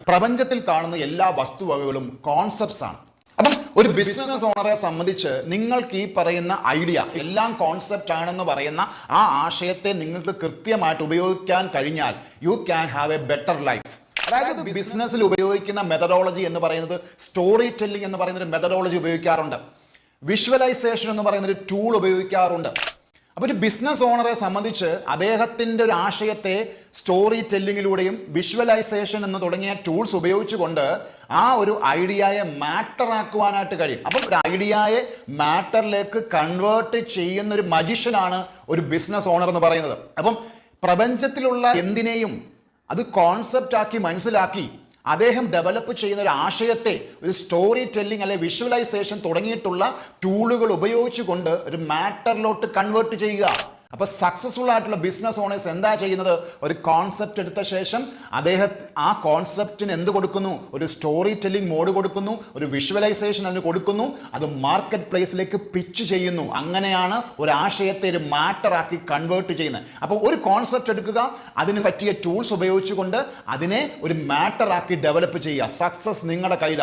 പ്രപഞ്ചത്തിൽ കാണുന്ന എല്ലാ വസ്തുവകകളും കോൺസെപ്റ്റ്സ് ആണ്. അപ്പം ഒരു ബിസിനസ് ഓണറെ സംബന്ധിച്ച് നിങ്ങൾക്ക് ഈ പറയുന്ന ഐഡിയ എല്ലാം കോൺസെപ്റ്റ് ആണെന്ന് പറയുന്ന ആ ആശയത്തെ നിങ്ങൾക്ക് കൃത്യമായിട്ട് ഉപയോഗിക്കാൻ കഴിഞ്ഞാൽ you can have A better life. അതായത് ബിസിനസ്സിൽ ഉപയോഗിക്കുന്ന മെത്തഡോളജി എന്ന് പറയുന്നത് സ്റ്റോറി ടെല്ലിംഗ് എന്ന് പറയുന്ന ഒരു മെത്തഡോളജി ഉപയോഗിക്കാറുണ്ട്. വിഷ്വലൈസേഷൻ എന്ന് പറയുന്ന ഒരു ടൂൾ ഉപയോഗിക്കാറുണ്ട്. അപ്പോൾ ഒരു ബിസിനസ് ഓണറെ സംബന്ധിച്ച് അദ്ദേഹത്തിൻ്റെ ഒരു ആശയത്തെ സ്റ്റോറി ടെല്ലിങ്ങിലൂടെയും വിഷ്വലൈസേഷൻ എന്ന് തുടങ്ങിയ ടൂൾസ് ഉപയോഗിച്ചുകൊണ്ട് ആ ഒരു ഐഡിയയെ മാറ്റർ ആക്കുവാനായിട്ട് കഴിയും. അപ്പം ഒരു ഐഡിയയെ മാറ്ററിലേക്ക് കൺവേർട്ട് ചെയ്യുന്ന ഒരു മജിഷ്യനാണ് ഒരു ബിസിനസ് ഓണർ എന്ന് പറയുന്നത്. അപ്പം പ്രപഞ്ചത്തിലുള്ള എന്തിനേയും അത് കോൺസെപ്റ്റ് ആക്കി മനസ്സിലാക്കി അദ്ദേഹം ഡെവലപ്പ് ചെയ്യുന്ന ഒരു ആശയത്തെ ഒരു സ്റ്റോറി ടെല്ലിംഗ് അല്ലെ വിഷ്വലൈസേഷൻ തുടങ്ങിയിട്ടുള്ള ടൂളുകൾ ഉപയോഗിച്ചുകൊണ്ട് ഒരു മാറ്ററിലോട്ട് കൺവേർട്ട് ചെയ്യുക. അപ്പോൾ സക്സസ്ഫുൾ ആയിട്ടുള്ള ബിസിനസ് ഓണേഴ്സ് എന്താ ചെയ്യുന്നത്? ഒരു കോൺസെപ്റ്റ് എടുത്ത ശേഷം ആ കോൺസെപ്റ്റിന് എന്ത് കൊടുക്കുന്നു? ഒരു സ്റ്റോറി ടെല്ലിംഗ് മോഡ് കൊടുക്കുന്നു, ഒരു വിഷ്വലൈസേഷൻ അതിന് കൊടുക്കുന്നു, അത് മാർക്കറ്റ് പ്ലേസിലേക്ക് പിച്ച് ചെയ്യുന്നു. അങ്ങനെയാണ് ഒരു ആശയത്തെ ഒരു മാറ്ററാക്കി കൺവേർട്ട് ചെയ്യുന്നത്. അപ്പോൾ ഒരു കോൺസെപ്റ്റ് എടുക്കുക, അതിന് പറ്റിയ ടൂൾസ് ഉപയോഗിച്ചുകൊണ്ട് അതിനെ ഒരു മാറ്ററാക്കി ഡെവലപ്പ് ചെയ്യുക. സക്സസ് നിങ്ങളുടെ കയ്യിലാണ്.